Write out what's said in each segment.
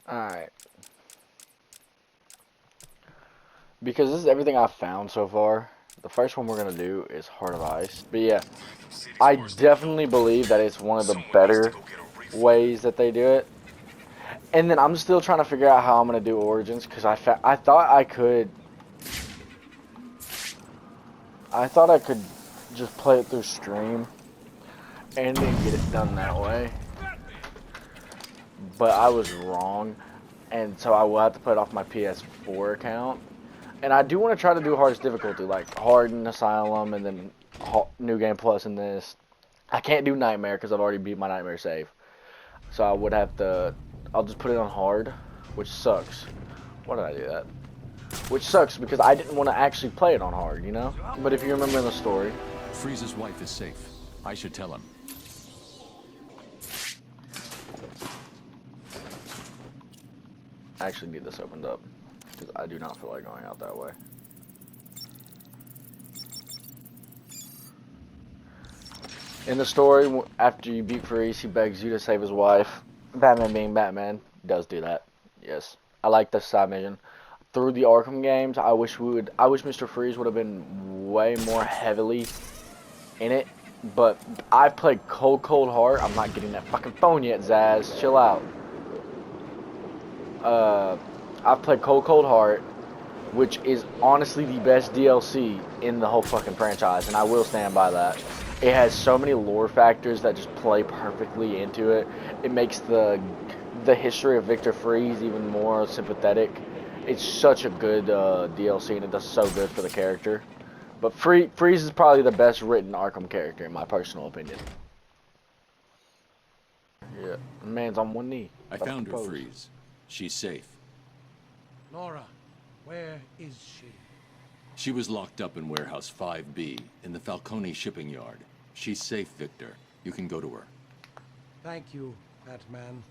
Alright. Because this is everything I've found so far, the first one we're going to do is Heart of Ice. But yeah, I definitely believe that it's one of the better ways that they do it. And then I'm still trying to figure out how I'm going to do Origins, because I thought I could just play it through stream and then get it done that way. But I was wrong, and so I will have to put it off my PS4 account. And I do want to try to do hardest difficulty, like hard in Asylum, and then New Game Plus in this. I can't do Nightmare because I've already beat my Nightmare save. So I would have to, I'll just put it on hard, which sucks. Why did I do that? Which sucks because I didn't want to actually play it on hard, you know? But if you remember in the story, Freeze's wife is safe. I should tell him. I actually need this opened up because I do not feel like going out that way. In the story, after you beat Freeze, he begs you to save his wife. Batman being Batman does do that. Yes, I like this side mission. Through the Arkham games, I wish Mr. Freeze would have been way more heavily in it. But I've played Cold Heart. I'm not getting that fucking phone yet, Zaz. Chill out. I've played Cold Heart, which is honestly the best DLC in the whole fucking franchise, and I will stand by that. It has so many lore factors that just play perfectly into it. It makes the history of Victor Freeze even more sympathetic. It's such a good DLC, and it does so good for the character. But Freeze is probably the best written Arkham character, in my personal opinion. Yeah, man's on one knee. I found her, Freeze. She's safe. Laura, where is she? She was locked up in Warehouse 5B in the Falcone shipping yard. She's safe, Victor. You can go to her. Thank you, Batman.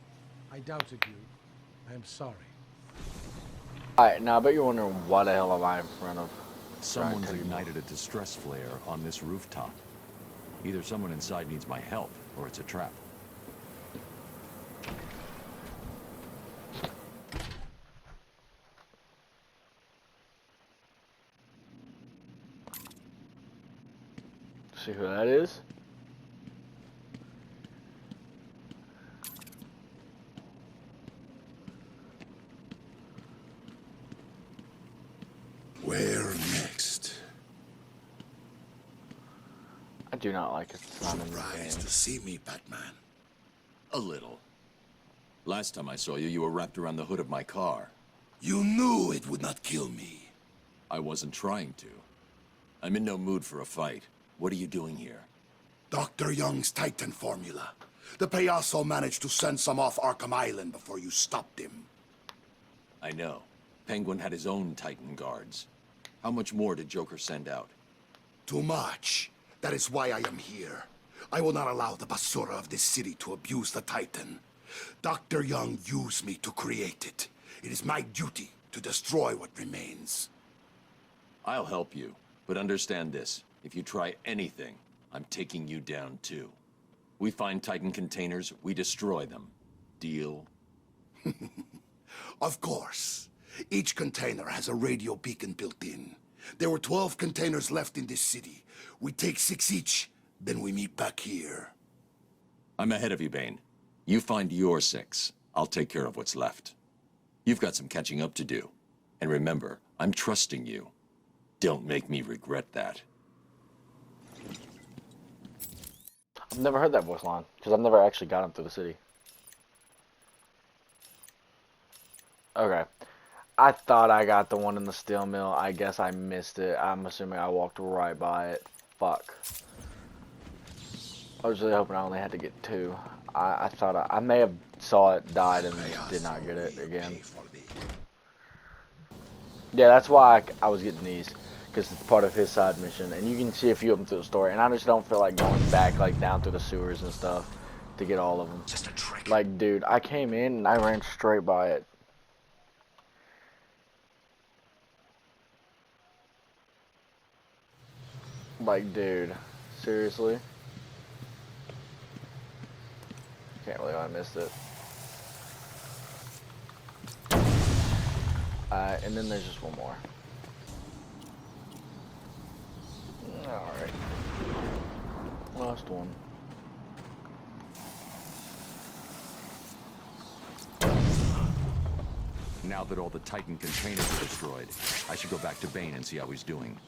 I doubted you. I am sorry. Alright, now I bet you're wondering why the hell am I in front of... Someone's ignited a distress flare on this rooftop. Either someone inside needs my help, or it's a trap. See who that is? Where next? I do not like it. Surprised to see me, Batman. A little. Last time I saw you, you were wrapped around the hood of my car. You knew it would not kill me. I wasn't trying to. I'm in no mood for a fight. What are you doing here? Dr. Young's Titan formula. The Payaso managed to send some off Arkham Island before you stopped him. I know. Penguin had his own Titan guards. How much more did Joker send out? Too much. That is why I am here. I will not allow the basura of this city to abuse the Titan. Dr. Young used me to create it. It is my duty to destroy what remains. I'll help you, but understand this. If you try anything, I'm taking you down too. We find Titan containers, we destroy them. Deal? Of course. Each container has a radio beacon built in. There were 12 containers left in this city. We take 6 each, then we meet back here. I'm ahead of you, Bane. You find your 6. I'll take care of what's left. You've got some catching up to do. And remember, I'm trusting you. Don't make me regret that. I've never heard that voice line, because I've never actually got him through the city. Okay. I thought I got the one in the steel mill. I guess I missed it. I'm assuming I walked right by it. Fuck. I was really hoping I only had to get 2. I thought I may have saw it, died, and did not get it again. Yeah, that's why I was getting these. Because it's part of his side mission. And you can see a few of them through the story. And I just don't feel like going back, like, down through the sewers and stuff to get all of them. Just a trick. Like, dude, I came in and I ran straight by it. Like, dude, seriously? Can't believe I missed it. And then there's just one more. Alright. Last one. Now that all the Titan containers are destroyed, I should go back to Bane and see how he's doing.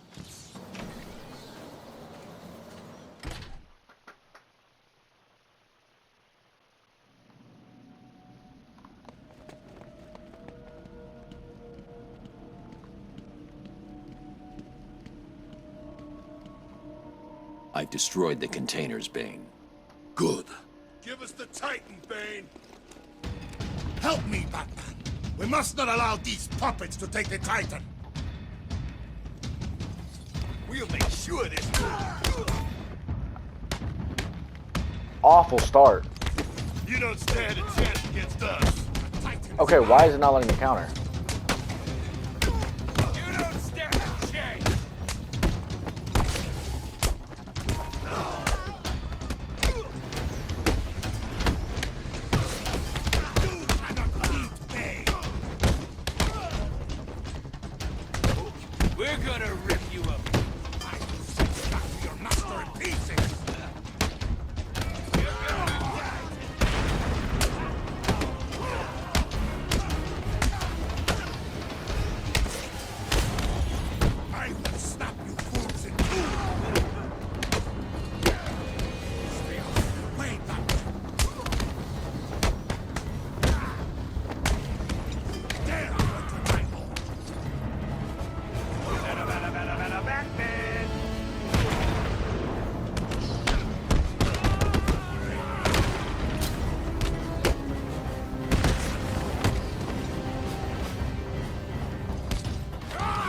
I've destroyed the containers, Bane. Good. Give us the Titan, Bane. Help me, Batman. We must not allow these puppets to take the Titan. We'll make sure this. Awful start. You don't stand a chance against us. Titan. Okay, why is it not letting me counter? You don't stand a chance. We're gonna rip you up. I will set back to your master in pieces. I will snap you fools in two. Stay out of the way, Batman. There, I'm going to my home. Batman!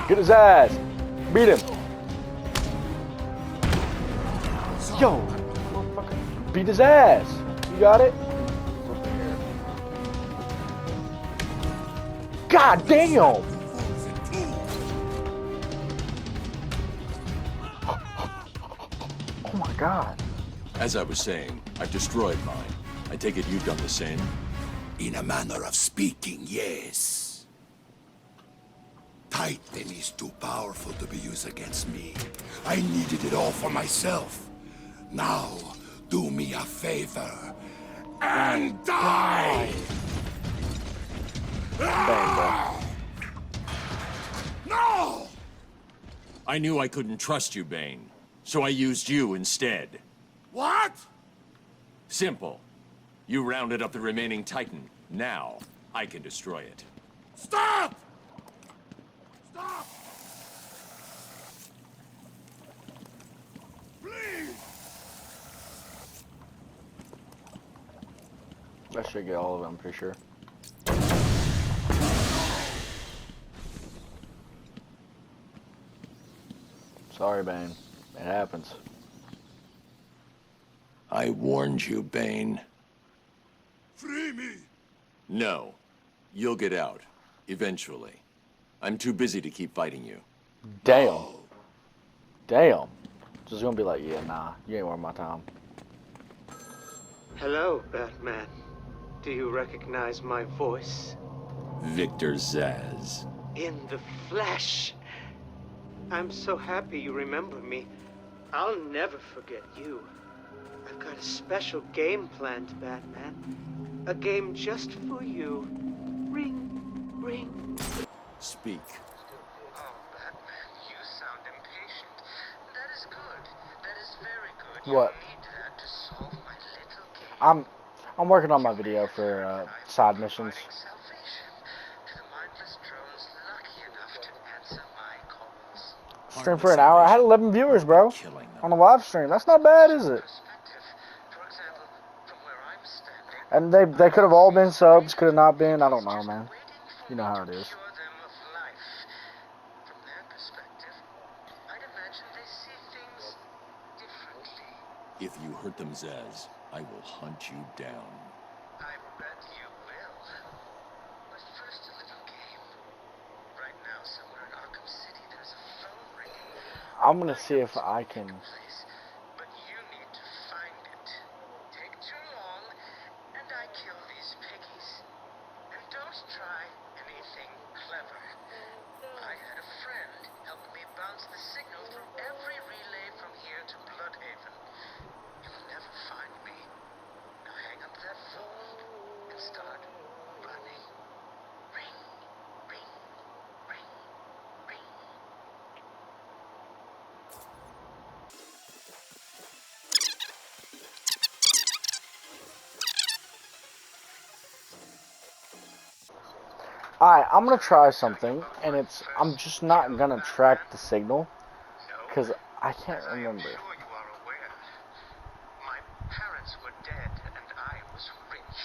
Get his ass. Beat him. Yo, motherfucker. Beat his ass. You got it? God damn. Oh my god. As I was saying, I've destroyed mine. I take it you've done the same? In a manner of speaking, yes. Titan is too powerful to be used against me. I needed it all for myself. Now, do me a favor and die! Bang, No! I knew I couldn't trust you, Bane, so I used you instead. What? Simple. You rounded up the remaining Titan. Now, I can destroy it. Stop! Stop! Please! I should get all of them, I'm pretty sure. Sorry, Bane. It happens. I warned you, Bane. Free me! No. You'll get out. Eventually. I'm too busy to keep fighting you. Damn. Damn. Just gonna be like, yeah, nah, you ain't worth my time. Hello, Batman. Do you recognize my voice? Victor Zsasz. In the flesh. I'm so happy you remember me. I'll never forget you. I've got a special game planned, Batman. A game just for you. Ring, ring. Speak. Oh, Batman, you sound impatient. That is good. That is very good. What? You need that to solve my little game. I'm working on my video for side missions. Providing salvation to the mindless drones lucky enough to answer my calls. Stream for an hour. I had 11 viewers, bro, Killing them. on a live stream. That's not bad, is it? Perspective. For example, from where I'm standing, And they could have all been subs, could have not been. I don't know, man. You know how it is. cure them of life. From their perspective, I'd imagine they see things differently. If you hurt them, Zsasz, I will hunt you down. I bet you will. But first, a little game. Right now, somewhere in Arkham City, there's a phone ringing. I'm gonna see if I can. Place, but you need to find it. Take too long, and I kill these piggies. And don't try any anything clever. I had a friend help me bounce the signal through every relay from here to Bloodhaven. You'll never find me. Now hang up that phone and start running. Ring, ring, ring, ring. Alright, I'm gonna try something, and I'm just not gonna track the signal, because I can't remember. I'm sure you are aware. My parents were dead, and I was rich.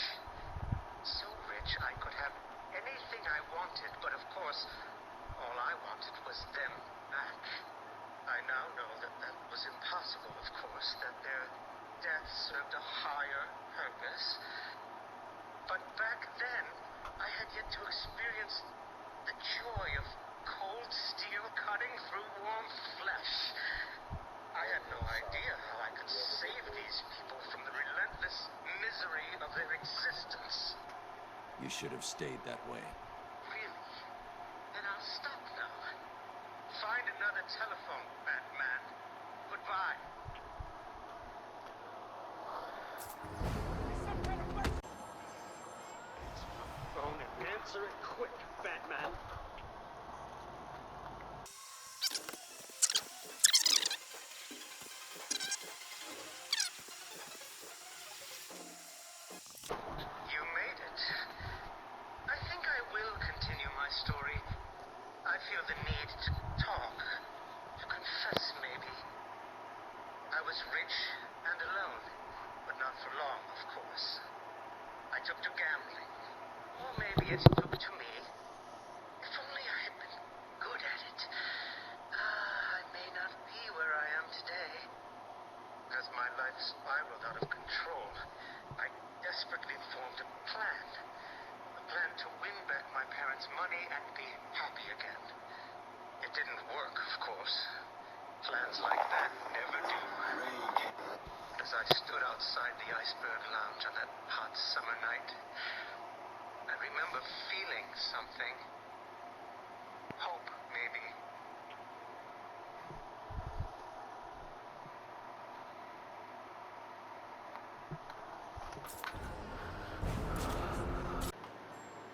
So rich I could have anything I wanted, but of course, all I wanted was them back. I now know that that was impossible, of course, that their death served a higher purpose. But back then, I had yet to experience the joy of cold steel cutting through warm flesh. I had no idea how I could save these people from the relentless misery of their existence. You should have stayed that way. Really? Then I'll stop now. Find another telephone, Batman. Goodbye. Phone and answer it quick, Batman. You made it. I think I will continue my story. I feel the need to talk, to confess maybe. I was rich and alone, but not for long, of course. I took to gambling, or maybe it took to me. If only I had been good at it. I may not be where I am today. As my life spiraled out of control, I desperately formed a plan. A plan to win back my parents' money and be happy again. It didn't work, of course. Plans like that never do. As I stood outside the Iceberg Lounge on that hot summer night, I remember feeling something. Hope, maybe.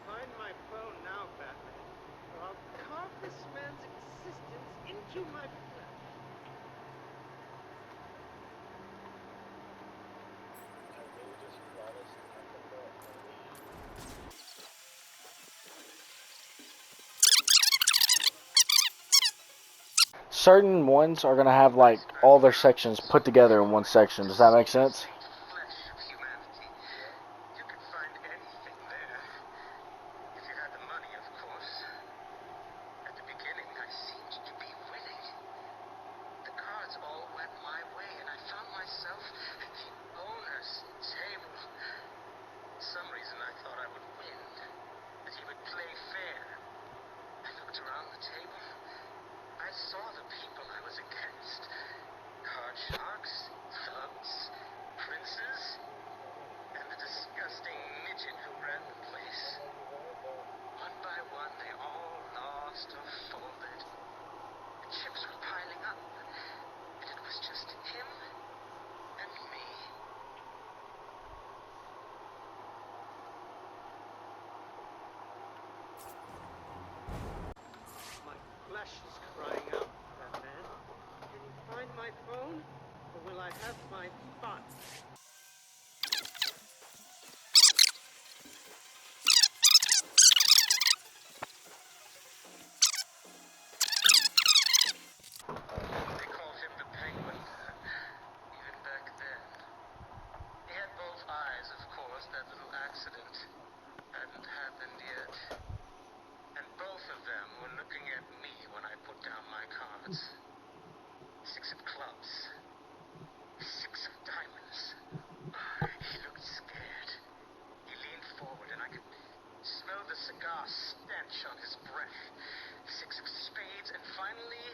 Find my phone now, Batman, or I'll carve this man's existence into my flesh. Certain ones are gonna have like all their sections put together in one section. Does that make sense? Flesh of humanity. You could find anything there. If you had the money, of course. At the beginning, I seemed to be winning. The cards all went my way, and I found myself at the owner's table. For some reason, I thought I would win, that he would play fair. I looked around the table. I saw the people I was against. Card sharks, thugs, princes, and the disgusting midget who ran the place. One by one, they all lost or folded. The chips were piling up, and it was just him and me. My flesh is crying out, Batman. Can you find my phone, or will I have my fun? They called him the Penguin, even back then. He had both eyes, of course. That little accident hadn't happened yet. And both of them were looking at me when I put down my cards. 6 of clubs. 6 of diamonds. He looked scared. He leaned forward and I could smell the cigar stench on his breath. 6 of spades and finally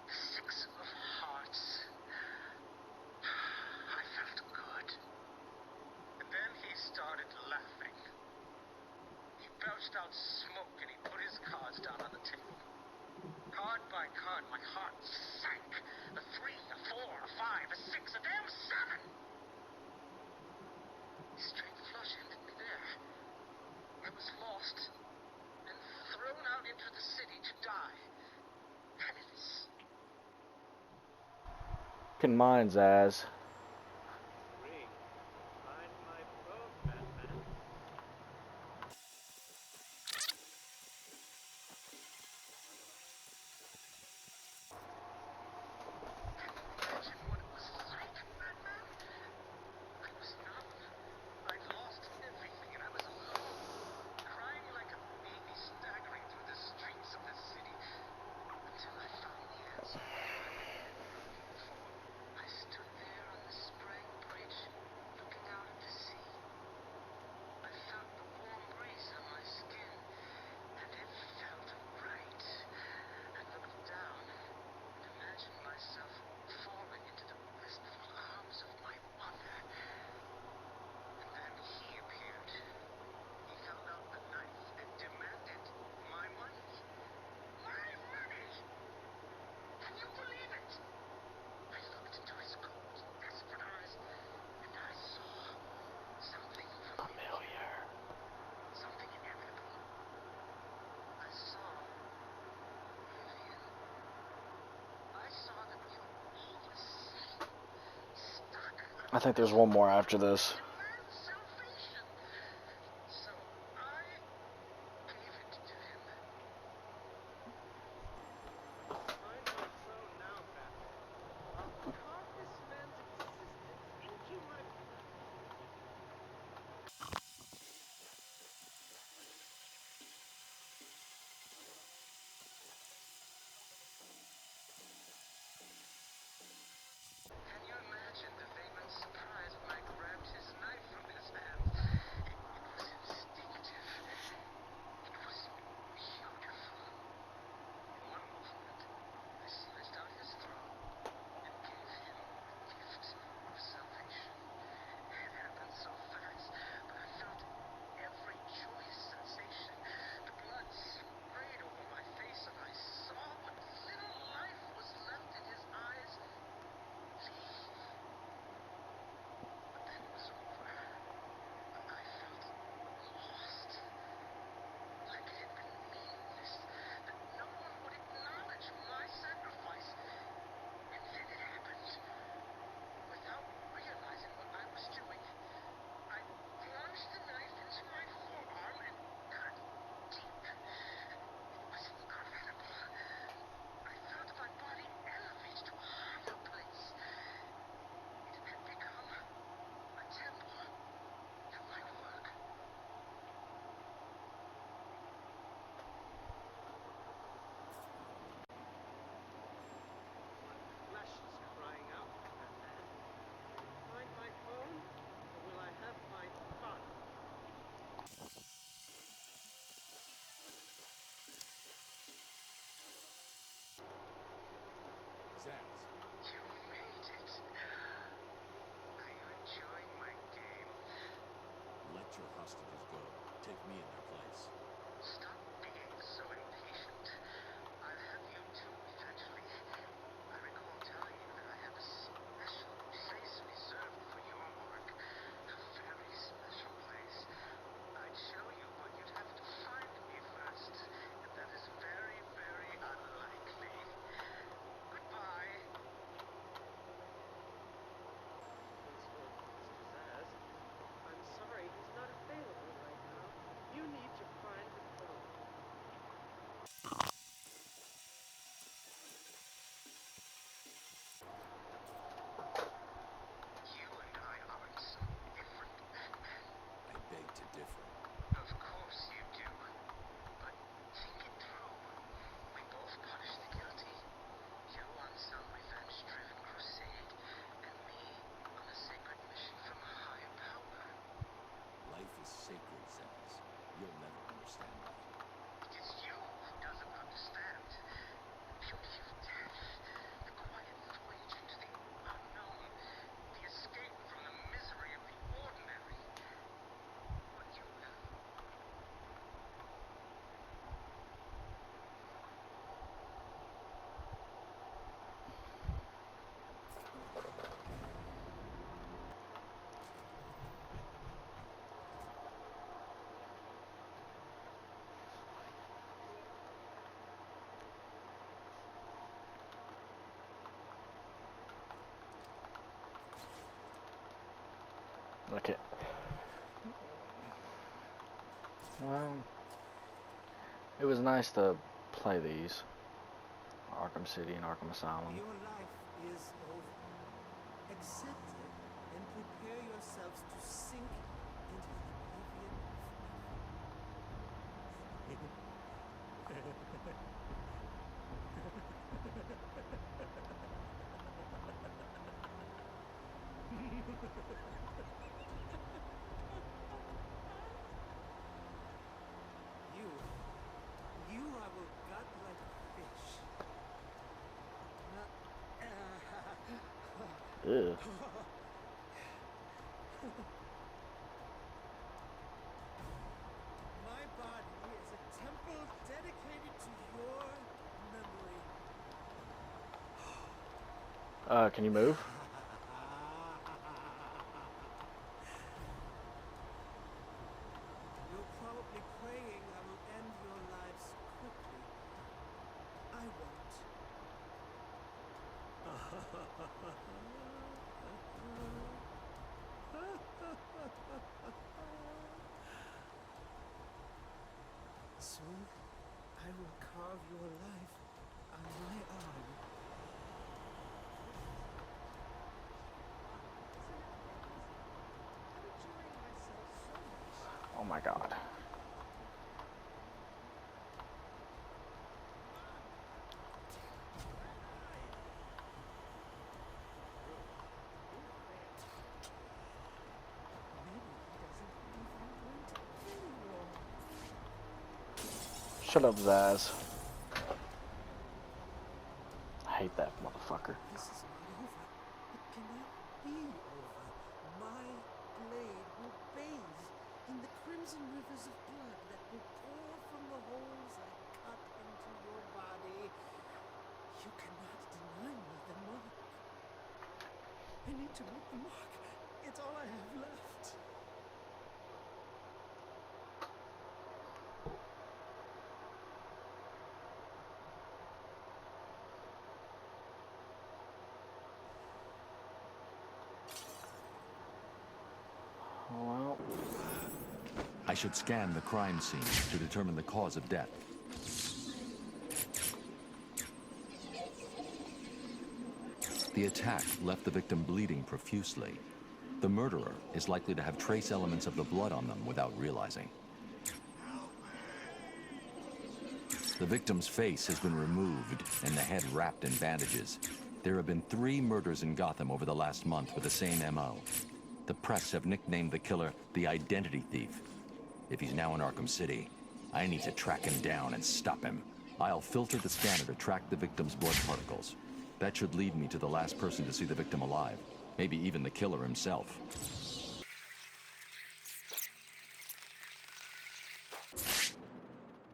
6 of hearts. I felt good. And then he started laughing. He belched out smoke and he put his cards down on the table. Card by card, my heart sank. A 3, a 4, a 5, a 6, a damn 7! Straight flush ended me there. I was lost and thrown out into the city to die. Penniless. Fucking minds, Zaz. Ring. Find my phone, Batman. Imagine what it was like, Batman. I was numb. I'd lost everything and I was alone, crying like a baby staggering through the streets of the city until I found the answer to what I'd been looking for. I stood there on the Sprang Bridge, looking out at the sea. I felt the warm breeze on my skin, and it felt right. I looked down and imagined myself falling into the restful arms of my mother. And then he appeared. He held out the knife and demanded my money. My money! Can you believe it? I looked into his cold, desperate eyes, and I saw something familiar. Something inevitable. I saw Vivian. I saw that we were all the same. Stuck. I think there's one more after this. Demand salvation. So I gave it to him. Find my phone now, Batman. I'll carve this man's existence into my... Can you imagine the vagrant's surprise when I grabbed his knife from his hands? It was instinctive. It was beautiful. In one movement, I sliced out his throat and gave him the gift of salvation. It happened so fast, but I felt every joyous sensation. The blood sprayed over my face, and I saw what little life was left in his eyes. But then it was over. I felt lost. Like it had been meaningless. That no one would acknowledge my sacrifice. And then it happened. Without realizing what I was doing, I plunged the knife into my forearm and cut deep. It was incredible. I felt my body elevate to a higher place. It had become a temple to my work. Flesh is crying out, Batman. Find my phone, or will I have my fun? Zaz, You made it. Are you enjoying my game? let your hostages go. Take me in their place. Stop being so impatient. I'll have you too eventually. I recall telling you that I have a special place reserved for your work. A very special place. I'd show you, but you'd have to find me first. And that is very, very unlikely. Goodbye. Mr. Zaz, I'm sorry he's not available right now. You Okay. Well, it was nice to play these. Arkham City and Arkham Asylum. Your life is over. Accept it and prepare yourselves to sink into the oblivion you I will gut like a fish. Ew. My body is a temple dedicated to your memory. Can you move? You're probably praying I will end your lives quickly. I won't. Soon, I will carve your life on my arm. Oh my god. Shut up, Zaz. I hate that motherfucker. This is not over. It cannot be over. My blade will bathe in the crimson rivers of blood that will pour from the holes I cut into your body. You cannot deny me the mark. I need to make the mark. It's all I have left. Well, I should scan the crime scene to determine the cause of death. The attack left the victim bleeding profusely. The murderer is likely to have trace elements of the blood on them without realizing. The victim's face has been removed and the head wrapped in bandages. There have been 3 murders in Gotham over the last month with the same MO. The press have nicknamed the killer the Identity Thief. If he's now in Arkham City, I need to track him down and stop him. I'll filter the scanner to track the victim's blood particles. That should lead me to the last person to see the victim alive. Maybe even the killer himself.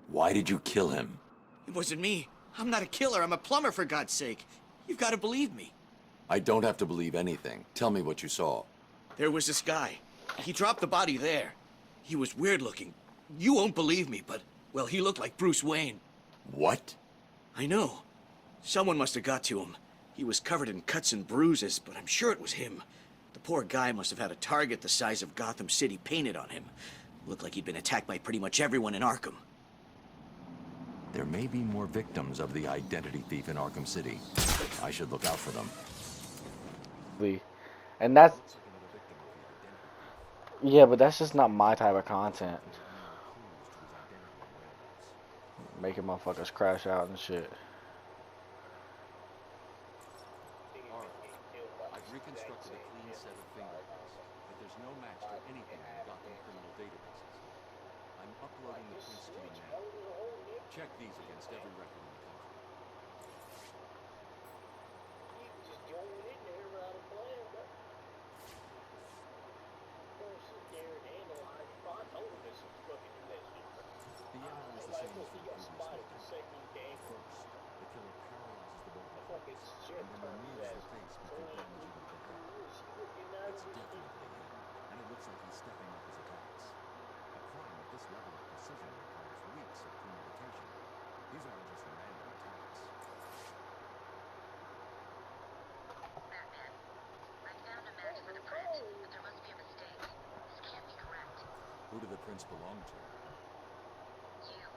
Why did you kill him? It wasn't me. I'm not a killer. I'm a plumber, for God's sake. You've got to believe me. I don't have to believe anything. Tell me what you saw. There was this guy. He dropped the body there. He was weird looking. You won't believe me, but, well, he looked like Bruce Wayne. What? I know. Someone must have got to him. He was covered in cuts and bruises, but I'm sure it was him. The poor guy must have had a target the size of Gotham City painted on him. Looked like he'd been attacked by pretty much everyone in Arkham. There may be more victims of the Identity Thief in Arkham City. I should look out for them. And that's... Yeah, but that's just not my type of content. Making motherfuckers crash out and shit. I've reconstructed a clean set of fingerprints, but there's no match to anything in the Gotham criminal databases. I'm uploading the prints to you now. Check these against every record in the country. The MO is the same as the previous victim. First, the killer paralyzes the body and then removes the face before damaging the head. It's definitely him, and it looks like he's stepping up his attacks. A crime at this level of precision requires weeks of premeditation. These aren't just random attacks. Batman, I found a match for the print, but there must be a mistake. fingerprints belong to? You.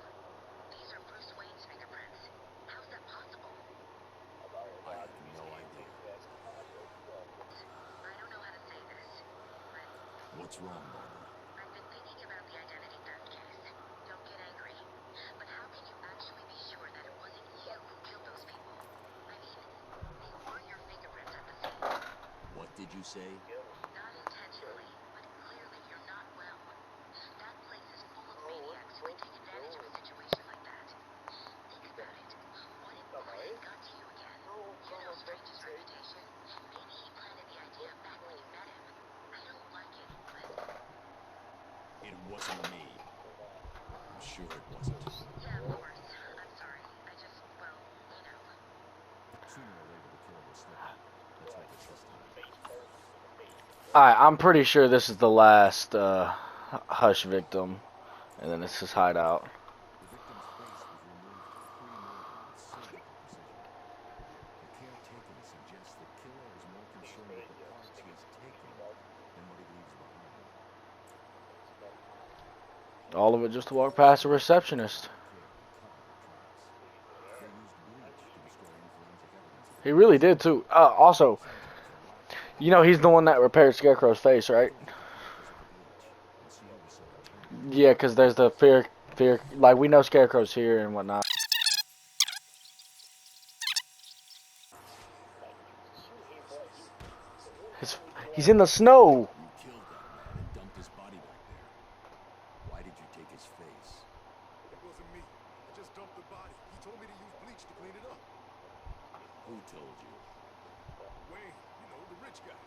These are Bruce Wayne's fingerprints. How's that possible? I have no idea. I don't know how to say this, but What's wrong, Barbara? I've been thinking about the identity theft case. Don't get angry. But how can you actually be sure that it wasn't you who killed those people? I mean, they were your fingerprints at the scene. What did you say? Not intentionally, but clearly you're not well. That place is full of maniacs who can take advantage of a situation like that. Think about it. What if Brian got to you again? You know Strange's reputation. Maybe he planted the idea back when you met him. I don't like it, but It wasn't me. I'm sure it wasn't. yeah, of course. I'm sorry. I just, well, you know. Sooner or later, the killer will slip out. Let's hope it's this time. Alright, I'm pretty sure this is the last Hush victim. And then it's his hideout. The victim's face was removed pre-mortem with surgical precision. The care taken suggests the killer is more concerned with the parts he has taken than what he leaves behind. All of it just to walk past a receptionist. He really did too. Also, you know he's the one that repaired Scarecrow's face, right? Yeah, because there's the fear, like we know Scarecrow's here and whatnot. He's in the snow. You killed that man and dumped his body back there. Why did you take his face? It wasn't me. I just dumped the body. He told me to use bleach to clean it up. Who told you? Wayne, you know, the rich guy.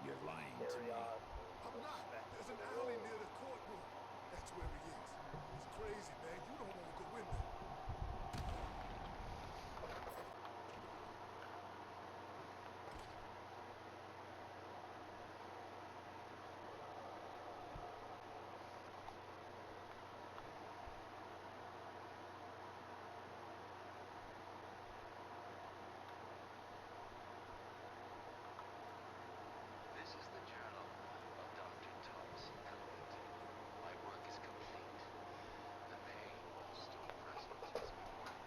You're lying to me. I'm not. There's an alley near the courtroom. That's where he is. It's crazy, man. You don't want to go in there. This is the journal of Dr. Thomas Elliot. My work is complete. The pain, while still present, is more than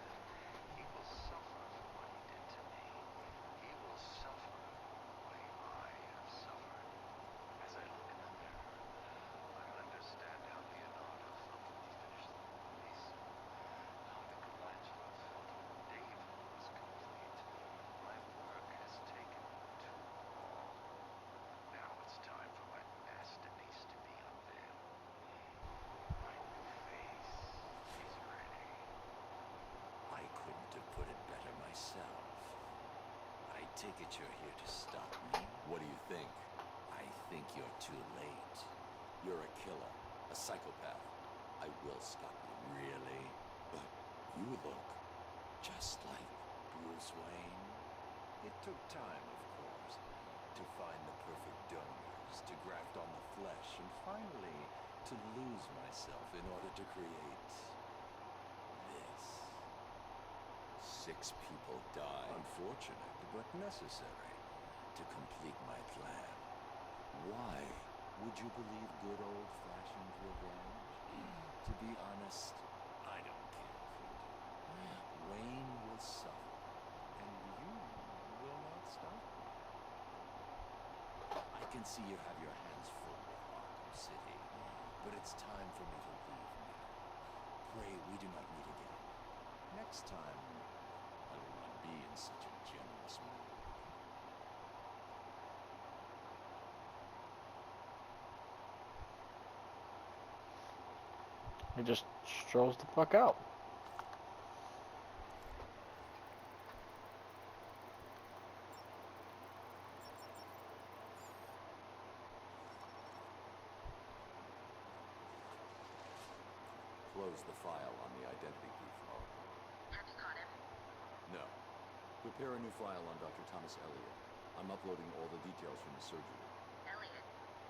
he will suffer for what he did to me. He will suffer the way I have suffered. As I look in the mirror, I understand how Leonardo felt when he finished the Mona Lisa. How Michelangelo felt when David was complete. My work has taken too long. Now it's time for my masterpiece to be unveiled. My new face is ready. I couldn't have put it better myself. I take it you're here to stop me? What do you think? I think you're too late. You're a killer, a psychopath. I will stop you. Really? But you look just like Bruce Wayne. It took time, of course, to find the perfect donors, to graft on the flesh, and finally to lose myself in order to create this. 6 people died. Unfortunate, but necessary to complete my plan. Why would you believe good old-fashioned revenge? To be honest, I don't care if you do. Wayne will suffer, and you will not stop me. I can see you have your hands full with Arkham City, but it's time for me to leave now. Pray we do not meet again. Next time, I will not be in such a generous mood. He just strolls the fuck out. Close the file on the identity thief, Arkham. Have you caught him? No. Prepare a new file on Dr. Thomas Elliot. I'm uploading all the details from the surgery. Elliot,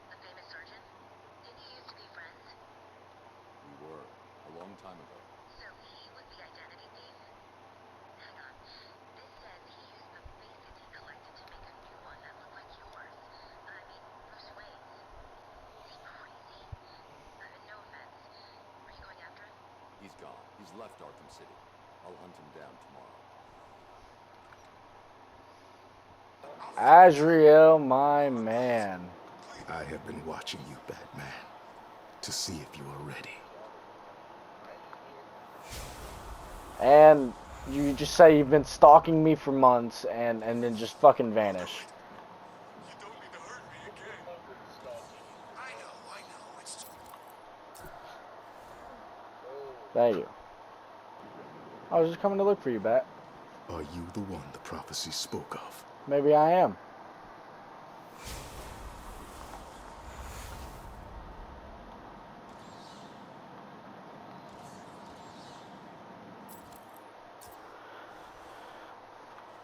the famous surgeon? Didn't you used to be friends? We were, a long time ago. So he was the identity thief? Hang on. This says he used the face that he collected to make a new one that looked like yours. I mean, Bruce Wayne's. Is he crazy? gone. He's left Arkham City. I'll hunt him down tomorrow. Azrael, my man. I have been watching you, Batman, to see if you are ready. And you just say you've been stalking me for months and then just fucking vanish. You don't need to hurt me again. I know. It's... Thank you. I was just coming to look for you, Bat. Are you the one the prophecy spoke of? Maybe I am.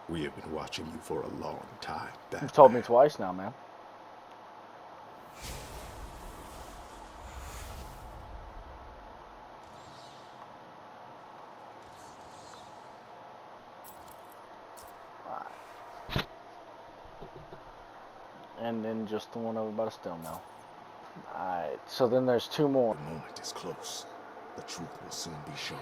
We have been watching you for a long time, Batman. You've told me twice now, man. And then just the one over by the steel mill. Alright, so then there's two more. The moment is close. The truth will soon be shown.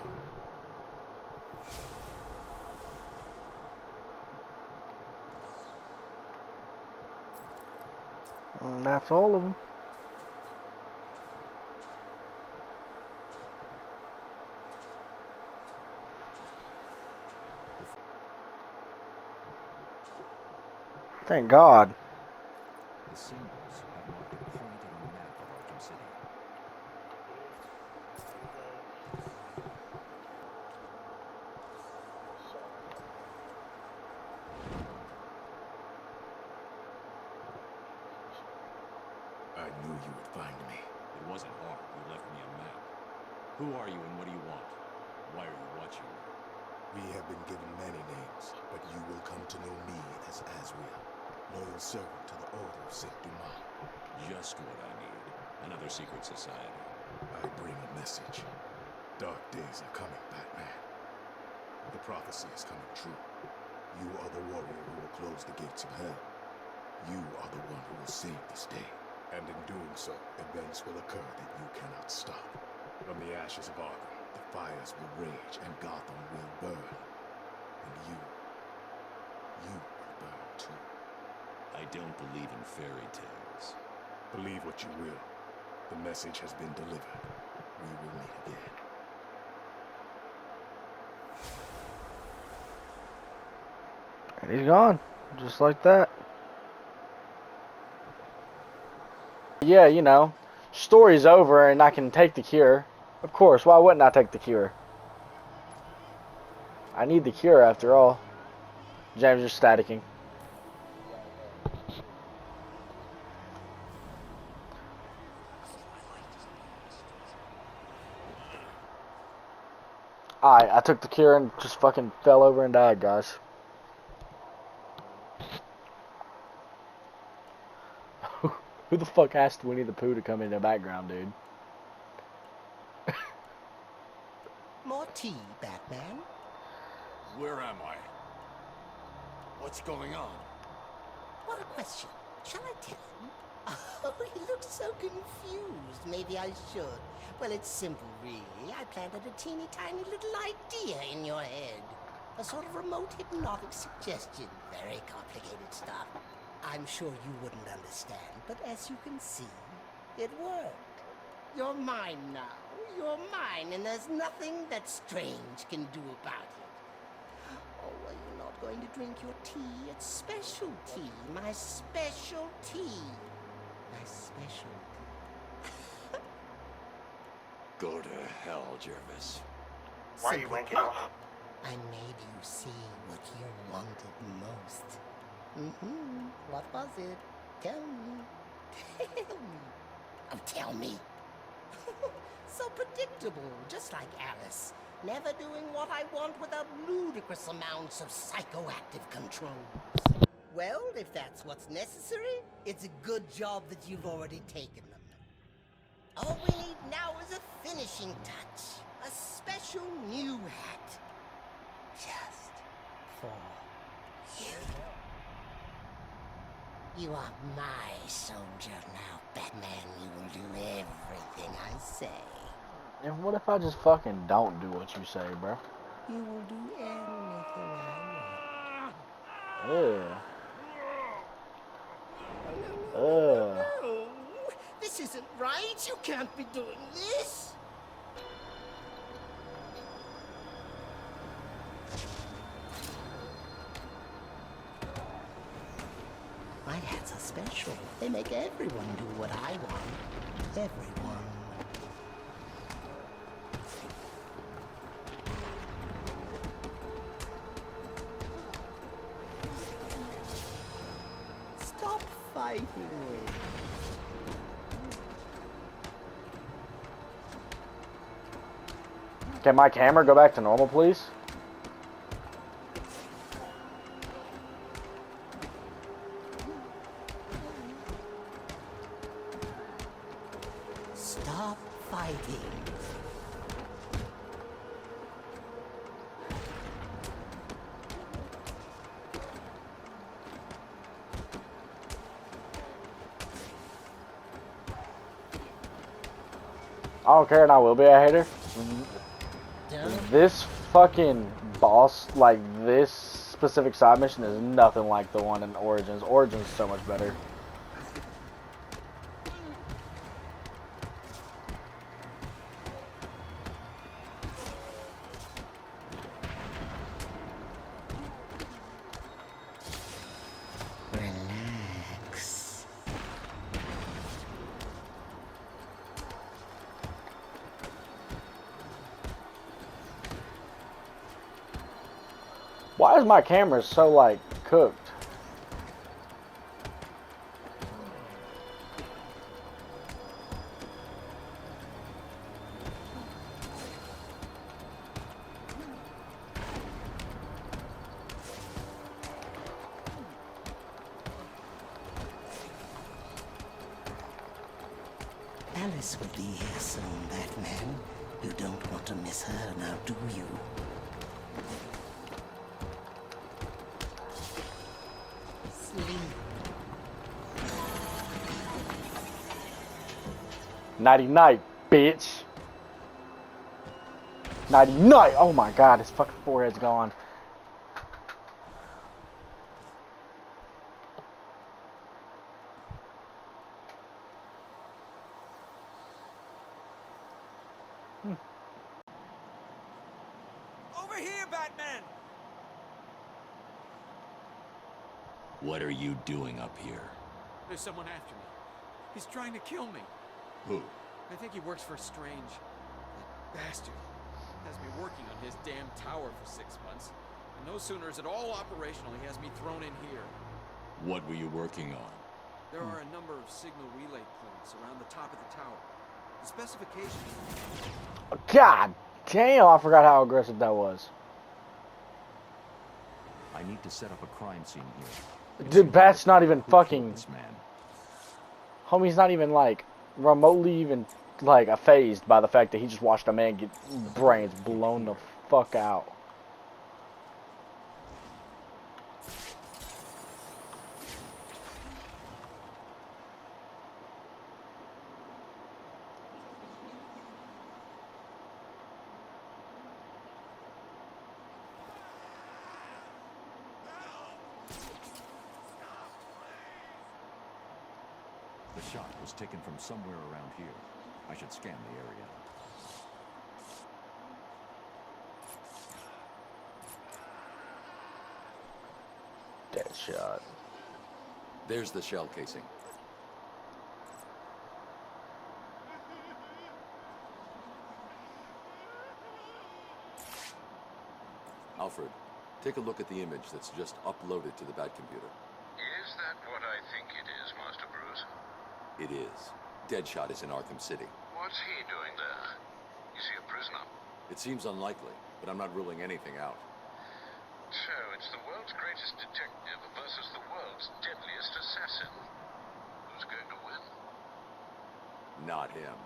And that's all of them. Thank God. The symbols have marked a point on the map of Arkham City. I knew you would find me. It wasn't hard. You left me a map. Who are you and what do you want? Why are you watching me? We have been given many names, but you will come to know me as Azrael, loyal servant to the Order of Saint Dumas. Just what I need. Another secret society. I bring a message. Dark days are coming, Batman. The prophecy is coming true. You are the warrior who will close the gates of hell. You are the one who will save this day. And in doing so, events will occur that you cannot stop. From the ashes of Arkham, the fires will rage and Gotham will burn. And you will burn too. I don't believe in fairy tales. Believe what you will. The message has been delivered. We will meet again. And he's gone. Just like that. Yeah, you know, story's over and I can take the cure. Of course, why wouldn't I take the cure? I need the cure after all. James is staticking. I took the cure and just fucking fell over and died, guys. Who the fuck asked Winnie the Pooh to come in the background, dude? More tea, Batman? Where am I? What's going on? What a question. Shall I tell him? Oh, he looks so confused. Maybe I should. Well, it's simple, really. I planted a teeny tiny little idea in your head. A sort of remote hypnotic suggestion. Very complicated stuff. I'm sure you wouldn't understand, but as you can see, it worked. You're mine now. You're mine, and there's nothing that Strange can do about it. Oh, are you not going to drink your tea? It's special tea. My special tea. My special tea. Go to hell, Jervis. Why are you wanking up? I made you see what you wanted most. What was it? Tell me. Tell me. Oh, tell me. So predictable, just like Alice. Never doing what I want without ludicrous amounts of psychoactive controls. Well, if that's what's necessary, it's a good job that you've already taken them. All we need now is a finishing touch. A special new hat. Just for you. You are my soldier now, Batman. You will do everything I say. And what if I just fucking don't do what you say, bro? You will do anything I want. Ugh. No, Ugh. no. This isn't right. You can't be doing this. My hats are special. They make everyone do what I want. Everyone. Stop fighting me. Can my camera go back to normal, please? Stop fighting. I don't care and I will be a hater. This fucking boss, like this specific side mission is nothing like the one in Origins. Origins is so much better. Relax. Why is my camera so, like, cooked? Alice will be here soon, Batman. You don't want to miss her now, do you? Sleep. Nighty night, bitch. Nighty night. Oh my god, his fucking forehead's gone. Over here, Batman! What are you doing up here? There's someone after me. He's trying to kill me. Who? I think he works for Strange. That bastard has me working on his damn tower for 6 months. And no sooner is it all operational, he has me thrown in here. What were you working on? There are a number of signal relay points around the top of the tower. The specifications... God damn, I forgot how aggressive that was. I need to set up a crime scene here. Dude, Bat's not even Who fucking... killed this man? Homie's not even, like, remotely even, like, phased by the fact that he just watched a man get brains blown the fuck out. The shot was taken from somewhere around here. I should scan the area. Dead shot. There's the shell casing. Alfred, take a look at the image that's just uploaded to the Bat computer. Is that what I think it is, Master Bruce? It is. Deadshot is in Arkham City. What's he doing there? Is he a prisoner? It seems unlikely, but I'm not ruling anything out. So, it's the world's greatest detective versus the world's deadliest assassin. Who's going to win? Not him.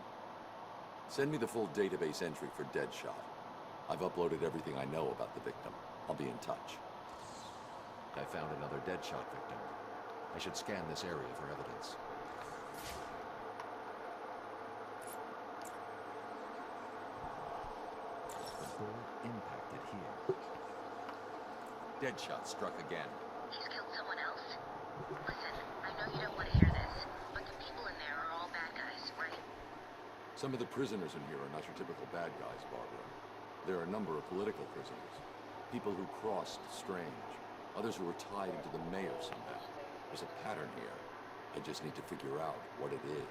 Send me the full database entry for Deadshot. I've uploaded everything I know about the victim. I'll be in touch. I found another Deadshot victim. I should scan this area for evidence. impacted here. Deadshot struck again. He's killed someone else? Listen, I know you don't want to hear this, but the people in there are all bad guys, right? Some of the prisoners in here are not your typical bad guys, Barbara. There are a number of political prisoners. People who crossed Strange. Others who were tied into the mayor somehow. There's a pattern here. I just need to figure out what it is.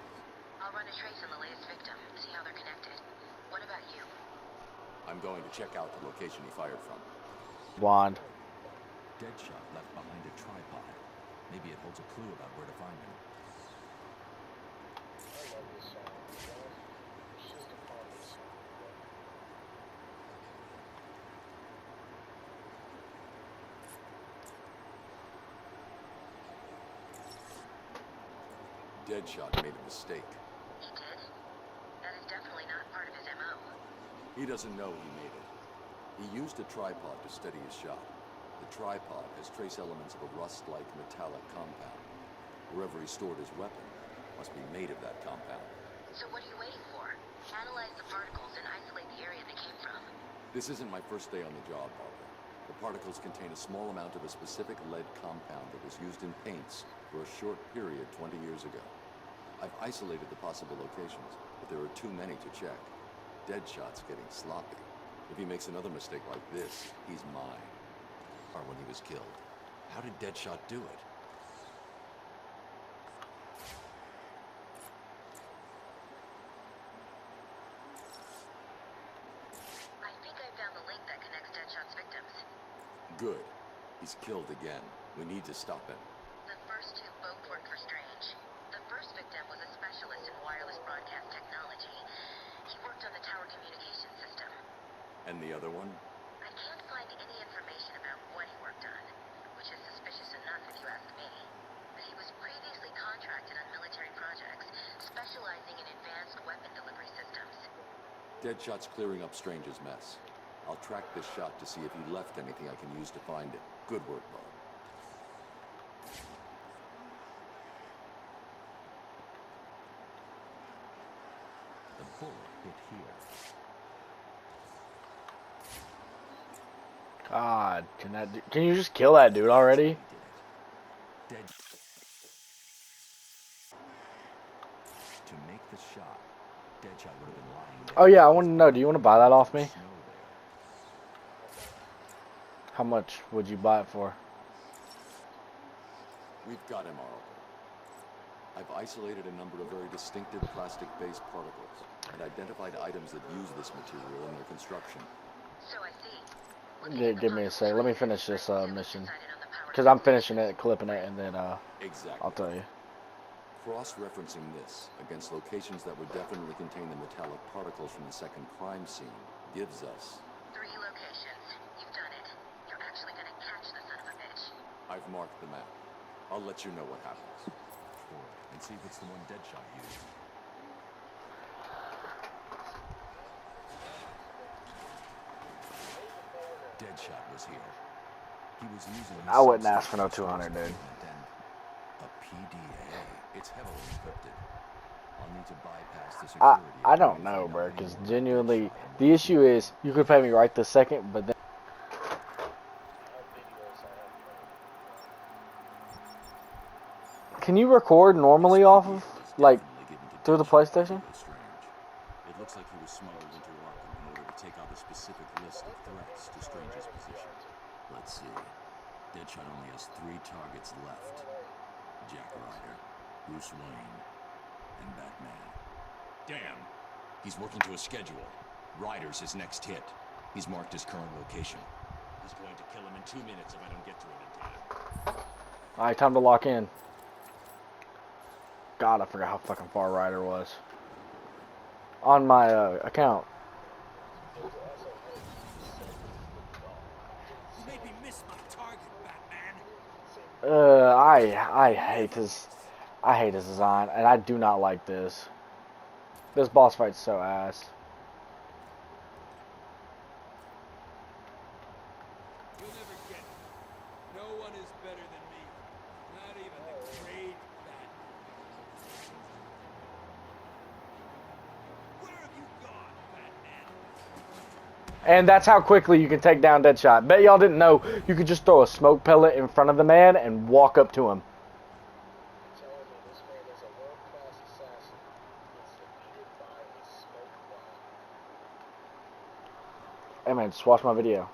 I'll run a trace on the latest victim, see how they're connected. What about you? I'm going to check out the location he fired from. Wand. Deadshot left behind a tripod. Maybe it holds a clue about where to find him. Deadshot made a mistake. He did? That is definitely not part of his MO. He doesn't know he made it. He used a tripod to steady his shot. The tripod has trace elements of a rust-like metallic compound. Wherever he stored his weapon must be made of that compound. So what are you waiting for? Analyze the particles and isolate the area they came from. This isn't my first day on the job, Barbara. The particles contain a small amount of a specific lead compound that was used in paints for a short period 20 years ago. I've isolated the possible locations, but there are too many to check. Deadshot's getting sloppy. If he makes another mistake like this, he's mine. Or when he was killed. How did Deadshot do it? I think I found the link that connects Deadshot's victims. Good. He's killed again. We need to stop him. The first two both worked for Strange. The first victim was a specialist in wireless broadcast technology. He worked on the tower communication system. And the other one? I can't find any information about what he worked on, which is suspicious enough if you ask me. But he was previously contracted on military projects, specializing in advanced weapon delivery systems. Deadshot's clearing up Strange's mess. I'll track this shot to see if he left anything I can use to find him. Good work, Bob. The bullet hit here. God, can you just kill that dude already? Dead. To make the shot, Deadshot would have been lying there. Oh yeah, I want to know. Do you want to buy that off me? Snow there. How much would you buy it for? We've got him, Arkham. I've isolated a number of very distinctive plastic-based particles and identified items that use this material in their construction. So I see. Give me a sec. Let me finish this mission. Because I'm finishing it, clipping it, and then Exactly. I'll tell you. Cross-referencing this against locations that would definitely contain the metallic particles from the second crime scene gives us 3 locations. You've done it. You're actually gonna catch the son of a bitch. I've marked the map. I'll let you know what happens. And see if it's the one Deadshot used. Deadshot was here. He was using. I wouldn't ask for no 200, dude. A PDA. It's heavily encrypted. I'll need to bypass the security. I don't know, bro. Because genuinely, the issue is you could pay me right this second, but then. Can you record normally off of, like, through the PlayStation? It looks like he was smuggled into Arkham in order to take out a specific list of threats to Strange's position. Let's see. Deadshot only has 3 targets left. Jack Ryder, Bruce Wayne, and Batman. Damn! He's working to a schedule. Ryder's his next hit. He's marked his current location. He's going to kill him in 2 minutes if I don't get to him in time. Alright, time to lock in. God, I forgot how fucking far Ryder was. On my account. You made me miss my target, Batman. I hate this. I hate this design, and I do not like this. This boss fight's so ass. You'll never get it. No one is better than me. Not even the great Batman. Where have you gone, Batman? And that's how quickly you can take down Deadshot. Bet y'all didn't know you could just throw a smoke pellet in front of the man and walk up to him. Hey man, just watch my video.